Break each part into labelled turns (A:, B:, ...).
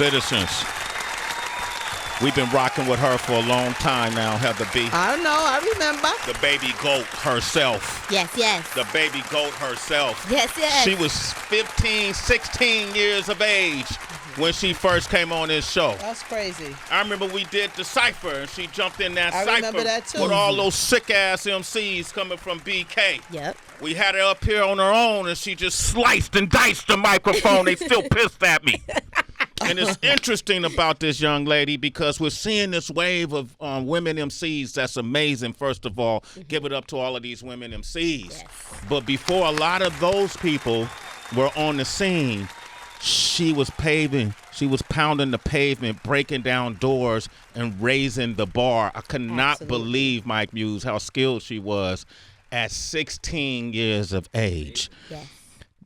A: Citizens. We've been rocking with her for a long time now, Heather B.
B: I know, I remember.
A: The baby goat herself.
C: Yes, yes.
A: The baby goat herself.
C: Yes, yes.
A: She was 15, 16 years of age when she first came on this show.
B: That's crazy.
A: I remember we did the cypher, and she jumped in that
B: I
A: cypher
B: remember that too.
A: with all those sick-ass MCs coming from BK.
C: Yep.
A: We had her up here on her own, and she just sliced and diced the microphone. They still pissed at me. And it's interesting about this young lady because we're seeing this wave of women MCs that's amazing, first of all. Give it up to all of these women MCs.
C: Yes.
A: But before a lot of those people were on the scene, she was pounding the pavement, breaking down doors, and raising the bar. I could not believe, Mike Muse, how skilled she was at 16 years of age.
C: Yes.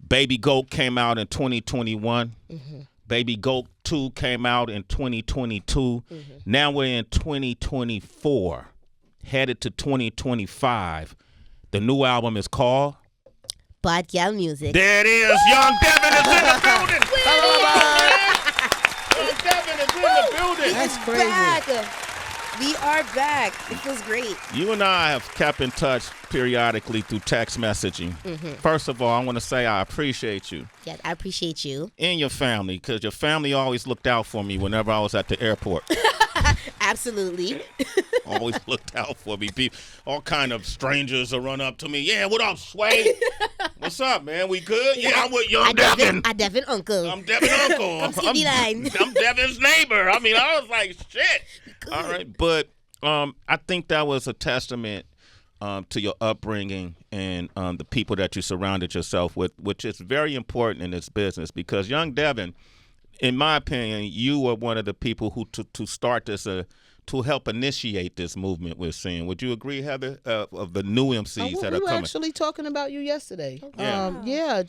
A: Baby Goat came out in 2021.
C: Mm-hmm.
A: Baby Goat 2 came out in 2022.
C: Mm-hmm.
A: Now we're in 2024, headed to 2025. The new album is called
C: BOD GAL music.
A: There it is. Young Devyn is in the building. Young Devyn is in the building.
B: That's crazy.
C: Back. We are back. It feels great.
A: You and I have kept in touch periodically through text messaging.
C: Mm-hmm.
A: First of all, I want to say I appreciate you
C: Yeah, I appreciate you.
A: and your family because your family always looked out for me whenever I was at the airport.
C: Absolutely.
A: Always looked out for me. All kind of strangers will run up to me. Yeah, what up, Sway? What's up, man? We good? Yeah, I'm with Young Devyn.
C: I Devyn uncle.
A: I'm Devyn uncle.
C: Come see the line.
A: I'm Devyn's neighbor. I mean, I was like, shit. All right, but I think that was a testament to your upbringing and the people that you surrounded yourself with, which is very important in this business because Young Devyn, in my opinion, you were one of the people who to start this to help initiate this movement we're seeing. Would you agree, Heather, of the new MCs that are
B: We were
A: coming?
B: actually talking about you yesterday.
A: Yeah.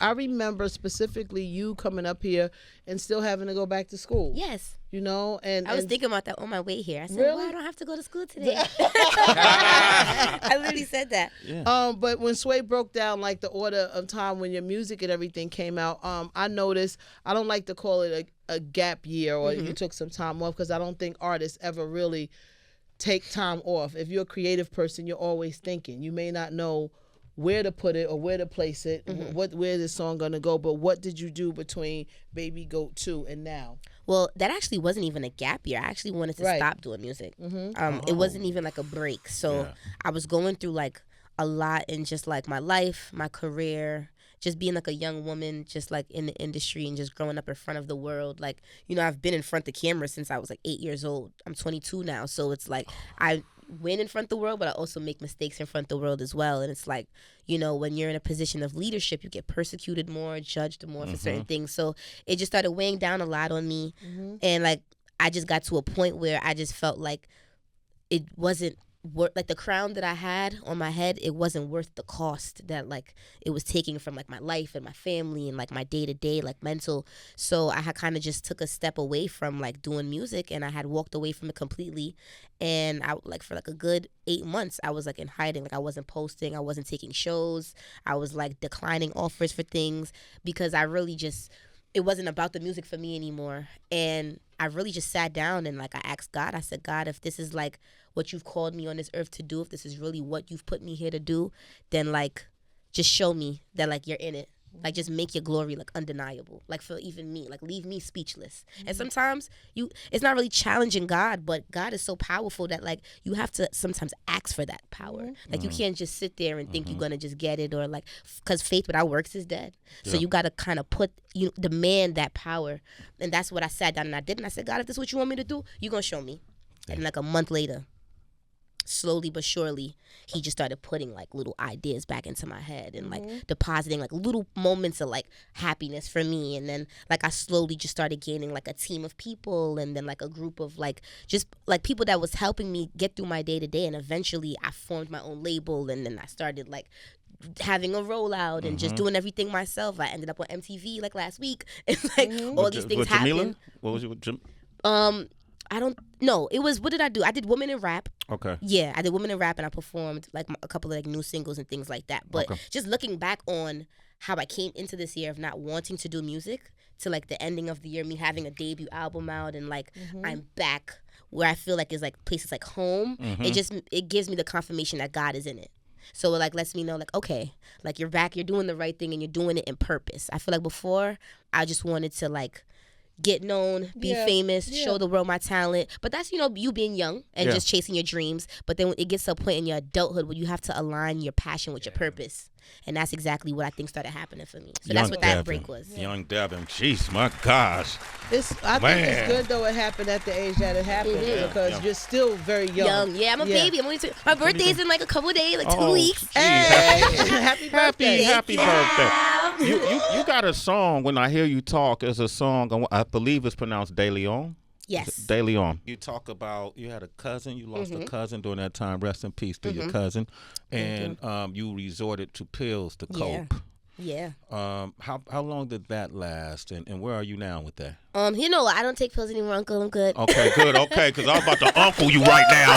B: I remember specifically you coming up here and still having to go back to school.
C: Yes.
B: You know, and
C: I was thinking about that on my way here. I said,
B: Really?
C: well, I don't have to go to school today. I literally said that.
A: Yeah.
B: But when Sway broke down like the order of time when your music and everything came out, I noticed, I don't like to call it a gap year or you took some time off because I don't think artists ever really take time off. If you're a creative person, you're always thinking. You may not know where to put it or where to place it, where this song gonna go, but what did you do between Baby Goat 2 and now?
C: Well, that actually wasn't even a gap year. I actually wanted to stop doing music. It wasn't even like a break. So I was going through like a lot in just like my life, my career, just being like a young woman, just like in the industry and just growing up in front of the world. Like, you know, I've been in front of the camera since I was like 8 years old. I'm 22 now. So it's like I win in front of the world, but I also make mistakes in front of the world as well. And it's like, you know, when you're in a position of leadership, you get persecuted more, judged more for certain things. So it just started weighing down a lot on me. And like, I just got to a point where I just felt like it wasn't worth, like the crown that I had on my head, it wasn't worth the cost that like it was taking from like my life and my family and like my day-to-day like mental. So I had kind of just took a step away from like doing music and I had walked away from it completely. And I like for like a good 8 months I was like in hiding. Like I wasn't posting, I wasn't taking shows, I was like declining offers for things because I really just, it wasn't about the music for me anymore. And I really just sat down and like I asked God, I said, God, if this is like what you've called me on this earth to do, if this is really what you've put me here to do, then like just show me that like you're in it. Like just make your glory like undeniable. Like for even me, like leave me speechless. And sometimes it's not really challenging God, but God is so powerful that like you have to sometimes ask for that power. Like you can't just sit there and think you're gonna just get it, or like, because faith without works is dead. So you gotta kind of demand that power. And that's what I sat down and I did. And I said, God, if this is what you want me to do, you're gonna show me. And like a month later, slowly but surely, he just started putting like little ideas back into my head and like depositing like little moments of like happiness for me. And then like I slowly just started gaining like a team of people and then like a group of like just like people that was helping me get through my day to day. And eventually I formed my own label and then I started like having a rollout and just doing everything myself. I ended up on MTV like last week. It's like all these things happened.
A: What was it?
C: I don't know. It was, what did I do? I did Women in Rap.
A: Okay.
C: Yeah, I did Women in Rap and I performed like a couple of like new singles and things like that. But just looking back on how I came into this year of not wanting to do music to like the ending of the year, me having a debut album out and like I'm back where I feel like is like places like home. It gives me the confirmation that God is in it. So it like lets me know like, okay, like you're back, you're doing the right thing and you're doing it in purpose. I feel like before I just wanted to like get known, be famous, show the world my talent. But that's, you know, you being young and just chasing your dreams. But then it gets to a point in your adulthood where you have to align your passion with your purpose. And that's exactly what I think started happening for me. So that's what that break was.
A: Young Devyn, jeez, my gosh.
B: I think it's good though it happened at the age that it happened because you're still very young.
C: Yeah, I'm a baby. I'm only my birthday's in like a couple of days, like 2 weeks.
B: Hey, happy birthday.
A: Happy birthday. You got a song, when I hear you talk, it's a song, I believe it's pronounced De Leon.
C: Yes.
A: De Leon. You talk about you had a cousin, you lost a cousin during that time. Rest in peace to your cousin. And you resorted to pills to cope.
C: Yeah.
A: How long did that last, and where are you now with that?
C: You know, I don't take pills anymore, Uncle. I'm good.
A: Okay, good. Okay, because I was about to uncle you right now.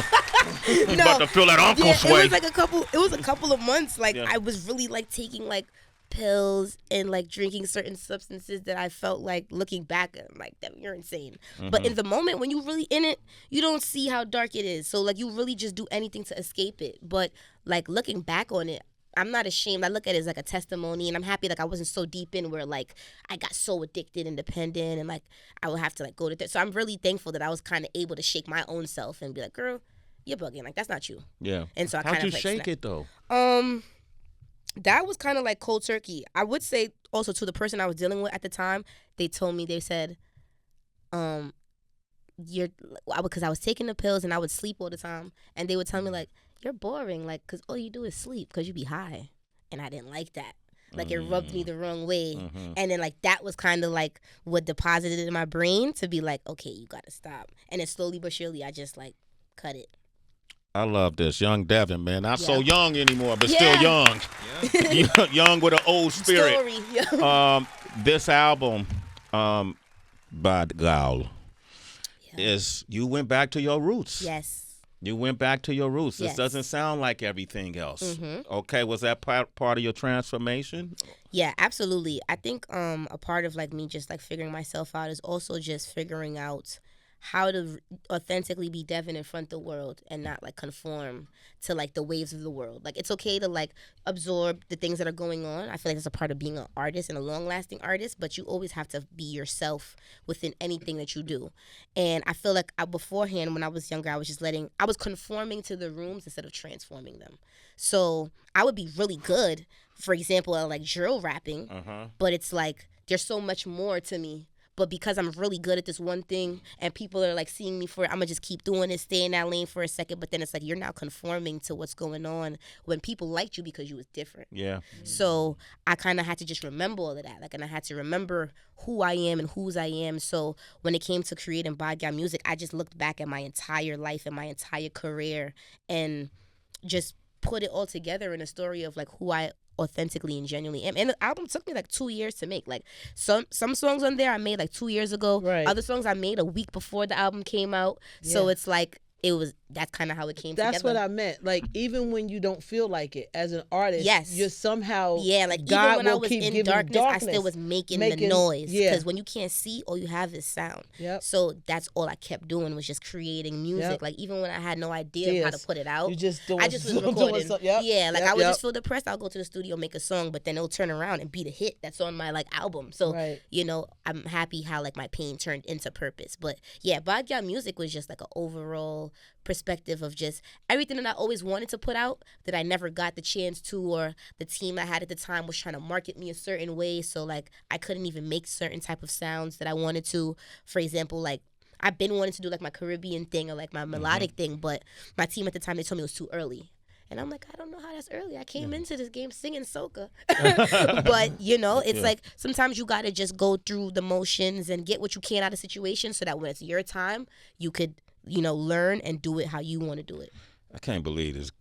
A: About to feel that uncle sway.
C: It was a couple of months. Like I was really like taking like pills and like drinking certain substances that I felt like looking back I'm like, you're insane. But in the moment when you're really in it, you don't see how dark it is. So like you really just do anything to escape it. But like looking back on it, I'm not ashamed. I look at it as like a testimony, and I'm happy like I wasn't so deep in where like I got so addicted and dependent and like I would have to like go to so I'm really thankful that I was kind of able to shake my own self and be like, girl, you're bugging. Like that's not you.
A: Yeah.
C: And so I kind of
A: how'd you shake it though?
C: That was kind of like cold turkey. I would say also to the person I was dealing with at the time, they said, because I was taking the pills and I would sleep all the time. And they would tell me like, you're boring, like, because all you do is sleep because you be high. And I didn't like that. Like it rubbed me the wrong way. And then like that was kind of like what deposited in my brain to be like, okay, you got to stop. And then slowly but surely I just like cut it.
A: I love this. Young Devyn, man. Not so young anymore, but still young. Yeah. Young with an old spirit. This album, BOD GAL, is you went back to your roots.
C: Yes.
A: You went back to your roots.
C: Yes.
A: This doesn't sound like everything else. Okay, was that part of your transformation?
C: Yeah, absolutely. I think a part of like me just like figuring myself out is also just figuring out how to authentically be Devyn in front of the world and not like conform to like the waves of the world. Like it's okay to like absorb the things that are going on. I feel like that's a part of being an artist and a long-lasting artist, but you always have to be yourself within anything that you do. And I feel like beforehand when I was younger, I was conforming to the rooms instead of transforming them. So I would be really good, for example, at like drill rapping, but it's like there's so much more to me. But because I'm really good at this one thing and people are like seeing me for it, I'm going to just keep doing it, stay in that lane for a second. But then it's like you're now conforming to what's going on when people liked you because you was different.
A: Yeah.
C: So I kind of had to just remember all of that. Like, and I had to remember who I am and whose I am. So when it came to creating BOD GAL music, I just looked back at my entire life and my entire career and just put it all together in a story of like who I authentically and genuinely am. And the album took me like 2 years to make. Like some songs on there I made like 2 years ago. Right. Other songs I made a week before the album came out. Yeah. So it's like that's kind of how it came together.
B: That's what I meant. Like even when you don't feel like it as an artist, you're somehow
C: like
B: God
C: even when I was
B: keep
C: in darkness, I still was making the noise because when you can't see, all you have is sound.
B: Yep.
C: So that's all I kept doing was just creating music. Yep. Like even when I had no idea of how to put it out, I just was recording. I would just feel depressed. I'll go to the studio, make a song, but then it'll turn around and be the hit that's on my like album. So you know, I'm happy how like my pain turned into purpose. But yeah, BOD GAL music was just like an overall perspective of just everything that I always wanted to put out that I never got the chance to, or the team I had at the time was trying to market me a certain way, so like I couldn't even make certain type of sounds that I wanted to. For example, like I've been wanting to do like my Caribbean thing or like my melodic thing, but my team at the time, they told me it was too early. And I'm like, I don't know how that's early. I came into this game singing soca. But, you know, it's like sometimes you got to just go through the motions and get what you can out of situations so that when it's your time, you could, you know, learn and do it how you want to do it.
A: I can't believe this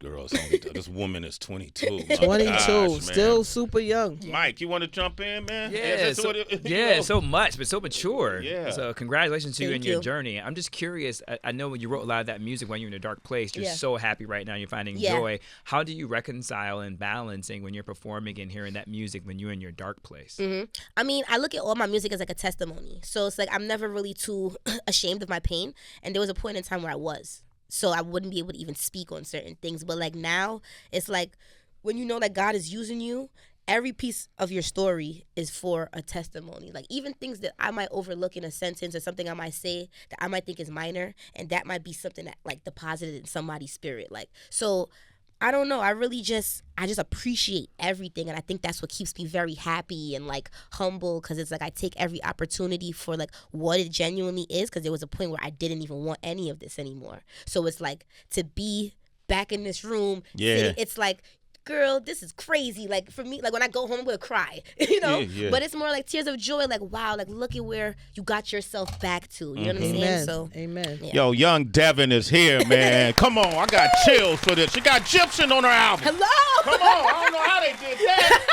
A: this woman is 22.
B: 22,
A: gosh,
B: still super young.
A: Mike, you want to jump in, man?
D: Yeah, so much, but so mature.
A: Yeah.
D: So congratulations to you
C: Thank
D: in your
C: you.
D: journey. I'm just curious. I know when you wrote a lot of that music when you're in a dark place, you're
C: Yeah.
D: so happy right now. You're finding
C: Yeah.
D: joy. How do you reconcile and balancing when you're performing and hearing that music when you're in your dark place?
C: Mm-hmm. I mean, I look at all my music as like a testimony. So it's like I'm never really too ashamed of my pain. And there was a point in time where I was. So I wouldn't be able to even speak on certain things. But like now, it's like when you know that God is using you, every piece of your story is for a testimony. Like even things that I might overlook in a sentence or something I might say that I might think is minor, and that might be something that like deposited in somebody's spirit. Like, so I don't know. I just appreciate everything, and I think that's what keeps me very happy and like humble, because it's like I take every opportunity for like what it genuinely is, because there was a point where I didn't even want any of this anymore. So it's like to be back in this room, sitting, it's like, girl, this is crazy. Like for me, like when I go home, I'm gonna cry, you know.
A: Yeah.
C: But it's more like tears of joy. Like wow, like look at where you got yourself back to. You know what I'm saying?
B: Amen.
C: So
B: Amen.
C: yeah.
A: Yo, Young Devyn is here, man. Come on, I got chills for this. She got Gypsum on her album.
C: Hello.
A: Come on, I don't know how they did that.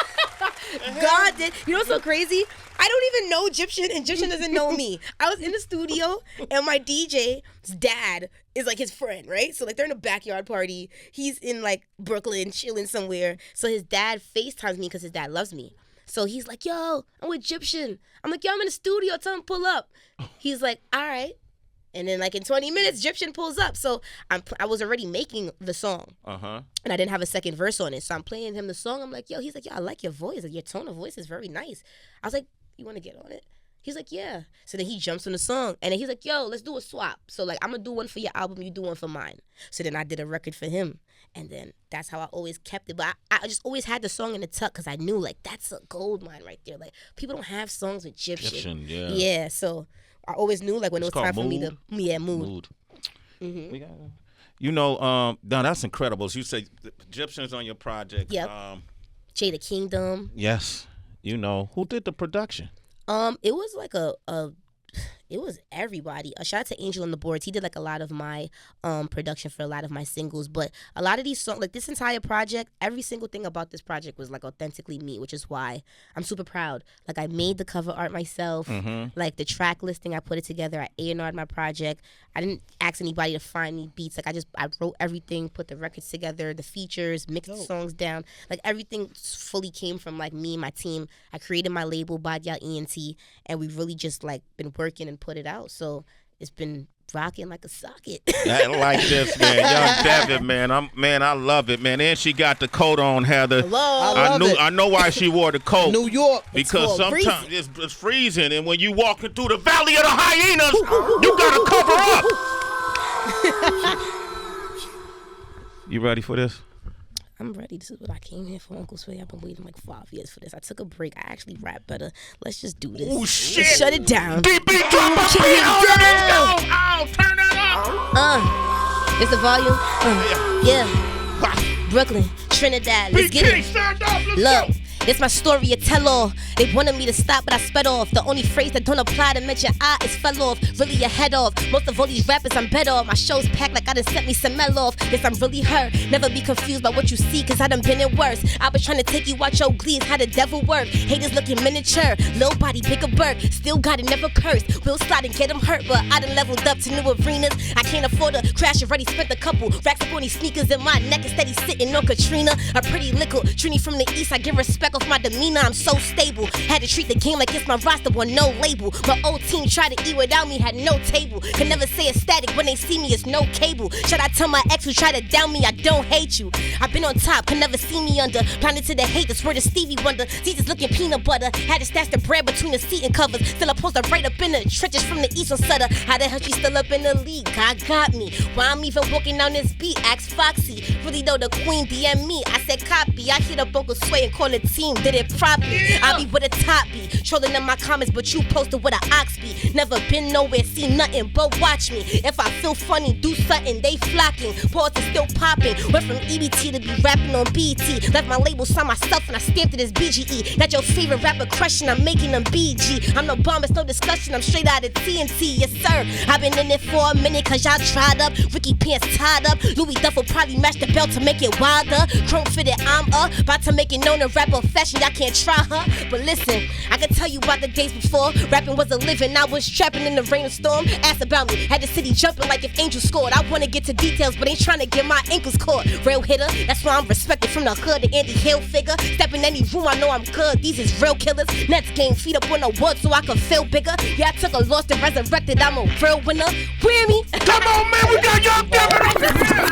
C: God did. You know what's so crazy? I don't even know Egyptian, and Egyptian doesn't know me. I was in the studio, and my DJ's dad is like his friend, right? So like they're in a backyard party. He's in like Brooklyn, chilling somewhere. So his dad FaceTimes me because his dad loves me. So he's like, yo, I'm with Egyptian. I'm like, yo, I'm in the studio. Tell him pull up. He's like, all right. And then like in 20 minutes, Egyptian pulls up. So I was already making the song.
A: Uh-huh.
C: And I didn't have a second verse on it. So I'm playing him the song. I'm like, yo, he's like, yo, I like your voice. Like, your tone of voice is very nice. I was like, you want to get on it? He's like, yeah. So then he jumps on the song. And then he's like, yo, let's do a swap. So like, I'm going to do one for your album. You do one for mine. So then I did a record for him. And then that's how I always kept it. But I just always had the song in the tuck because I knew like, that's a gold mine right there. Like people don't have songs with Egyptian.
A: Yeah.
C: Yeah. So I always knew like when
A: It's
C: it was time for me to,
A: called
C: mood.
A: Mm-hmm. We got, you know, no, that's incredible. You say Egyptian's on your project.
C: Yep. Jada Kingdom.
A: Yes. You know, who did the production?
C: It was like it was everybody. A shout out to Angel on the boards. He did like a lot of my production for a lot of my singles. But a lot of these songs, like this entire project, every single thing about this project was like authentically me, which is why I'm super proud. Like I made the cover art myself.
A: Mm-hmm.
C: Like the track listing, I put it together. I A&R'd my project. I didn't ask anybody to find me beats. Like I wrote everything, put the records together, the features, mixed the songs down. Like everything fully came from like me and my team. I created my label, BOD GAL ENT, and we've really just like been working and put it out. So it's been rocking like a socket.
A: I like this, man. Young Devyn, man. I love it, man. And she got the coat on, Heather.
C: Hello.
A: I know why she wore the coat.
B: New York.
A: Because
C: It's cold,
A: sometimes it's freezing, and when you walking through the valley of the hyenas, you gotta cover up. You ready for this?
C: I'm ready. This is what I came here for, Uncle Sway. I've been waiting like 5 years for this. I took a break. I actually rap better. Let's just do this.
A: Oh, shit.
C: Let's shut it down.
A: DB, drop a beat on it. Oh, turn it up.
C: It's the volume. Yeah. Brooklyn, Trinidad. Let's get it.
A: Stand up. Let's
C: Look.
A: go.
C: It's my story, a tell-all. They wanted me to stop, but I sped off. The only phrase that don't apply to mention I is fell off. Really your head off. Most of all these rappers I'm better off. My show's packed like I done sent me some mel off. Yes, I'm really hurt. Never be confused by what you see, cause I done been it worse. I been trying to take you out your glees, how the devil work. Haters looking miniature. Little body, bigger bird. Still got it, never cursed. Will slide and get them hurt, but I done leveled up to new arenas. I can't afford to crash, already spent a couple racks up on these sneakers in my neck instead he's sitting on Katrina. A pretty little Trini from the east, I give respect off my demeanor. I'm so stable. Had to treat the game like it's my roster with no label. My old team tried to eat without me, had no table. Can never say it's static when they see me, it's no cable. Should I tell my ex who tried to down me, I don't hate you. I've been on top, can never see me under. Blinded to the hate, that's where the Stevie Wonder. Jesus looking peanut butter. Had to stash the bread between the seat and covers. Still opposed to right up in the trenches from the east on Sutter. How the hell she still up in the league? God got me. Why I'm even walking down this beat? Ask Foxy. Really though, the queen DM me. I said copy. I hit up Uncle Sway and call it team team did it properly. I be with a top B, trolling in my comments, but you posted with an ox be. Never been nowhere, see nothing, but watch me. If I feel funny, do something, they flocking. Pause is still popping. Went from EBT to be rapping on BT. Left my label, signed myself, and I stamped it as BGE. Got your favorite rapper crushing, I'm making them BG. I'm no bomb, it's no discussion, I'm straight out of TNT, yes sir. I've been in it for a minute, cause y'all tried up. Ricky pants tied up. Louis Duffel probably match the belt to make it wilder. Chrome fitted, I'm about to make it known to rap on fashion, y'all can't try her. But listen, I can tell you about the days before. Rapping was a living, I was trapping in the rain and storm. Ask about me, had the city jumping like if Angel scored. I wanna get to details, but ain't trying to get my ankles caught. Real hitter, that's why I'm respected from the hood, the Andy Hill figure. Step in any room, I know I'm good. These is real killers. Nets game, feet up on the wood so I can feel bigger. Yeah, I took a loss and resurrected, I'm a real winner. Whammy.
A: Come on, man, we got Young Devyn up in here.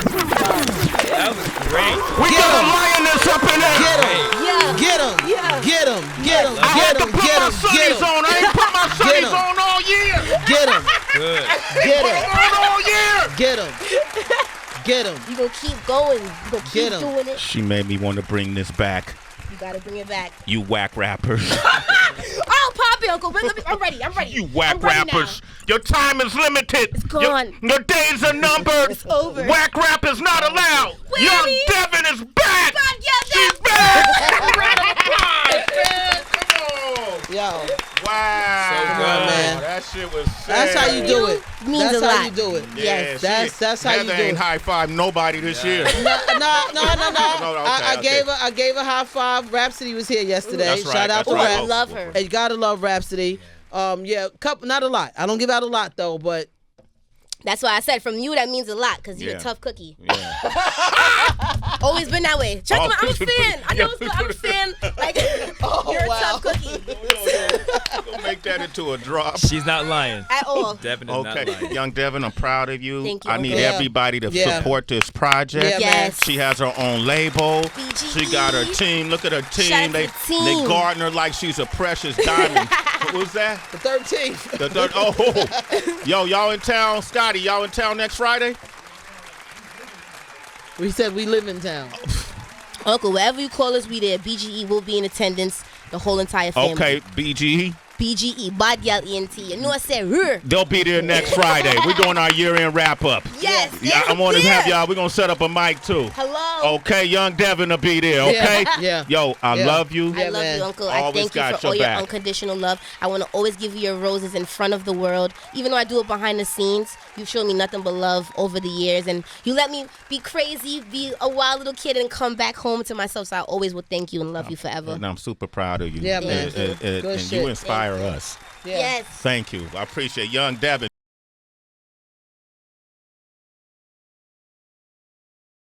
D: That was great.
A: We got a lioness up in there.
E: Get him.
C: Yeah.
E: Get him.
C: Yeah.
E: Get him. Get him.
A: I had to put my sunnies on. I ain't put my sunnies
E: him.
A: on all year.
E: Get him.
D: Good.
E: Get
A: Put
E: him.
A: them on all year.
E: Get him. Get him.
C: You gonna keep going. You gonna keep
E: Get 'em.
C: doing it.
A: She made me want to bring this back.
C: You gotta bring it back.
A: You whack rappers.
C: Oh, pop it, Uncle. I'm ready.
A: You whack
C: I'm ready
A: rappers. Your time is limited. It's
C: gone.
A: Your days are numbered.
C: It's over.
A: Whack rap is not allowed.
C: Whammy.
A: Young Devyn is back.
C: God, yeah,
A: She's back. Round of applause, man. Come on.
E: Yo.
A: Wow.
D: So good,
E: man.
A: That shit was sick.
E: That's how you do it.
C: Means
E: That's
C: a
E: how
C: lot.
E: you do it.
C: Yes.
E: That's how you
A: Heather
E: do
A: ain't
E: it.
A: high five nobody this year.
E: No. I
A: okay.
E: gave her high five. Rhapsody was here yesterday.
A: That's right,
E: Shout out
A: that's
E: to
A: right.
E: Rap.
C: I love her.
E: And you gotta love Rhapsody. Yeah, couple, not a lot. I don't give out a lot though, but
C: That's why I said from you that means a lot, because you're
A: Yeah.
C: a tough cookie.
A: Yeah.
C: Always been that way. Trust me, I'm a fan. I know
A: Yeah.
C: I'm a fan. Like, you're a tough cookie.
A: We'll make that into a drop.
D: She's not lying.
C: At all.
D: Devyn is not
A: Okay,
D: lying.
A: Young Devyn, I'm proud of you.
C: Thank you,
A: I need
C: Uncle.
E: Yeah.
A: everybody to
E: Yeah.
A: support this project.
E: Yeah,
C: Yes.
A: She has her own label.
C: BGE.
A: She got her team. Look at her team.
C: Shout out to
A: They
C: the team.
A: they guarding her like she's a precious diamond. What was that?
E: the 13th.
A: The third. Oh, yo, y'all in town? Scotty, y'all in town next Friday?
E: We said we live in town.
C: Uncle, wherever you call us, we there. BGE will be in attendance. The whole entire family.
A: Okay, BGE.
C: BGE, BOD GAL ENT. You know I said, "Rrr."
A: They'll be there next Friday. We're doing our year-end wrap-up.
C: Yes.
A: Yeah, I want to
C: yeah.
A: have y'all. We're gonna set up a mic too.
C: Hello.
A: Okay, Young Devyn will be there. Okay.
E: Yeah.
A: Yo, I
E: Yeah.
A: love you.
C: I
E: Yeah,
C: love
E: man.
C: you, Uncle.
A: Always
C: I thank you
A: got
C: for
A: your
C: all your
A: back.
C: unconditional love. I want to always give you your roses in front of the world. Even though I do it behind the scenes, you've shown me nothing but love over the years. And you let me be crazy, be a wild little kid, and come back home to myself. So I always will thank you and love you forever.
A: And I'm super proud of you.
E: Yeah, man.
A: And
E: Good
A: you
E: shit.
A: inspire us.
E: Yeah.
C: Yes.
A: Thank you. I appreciate Young Devyn.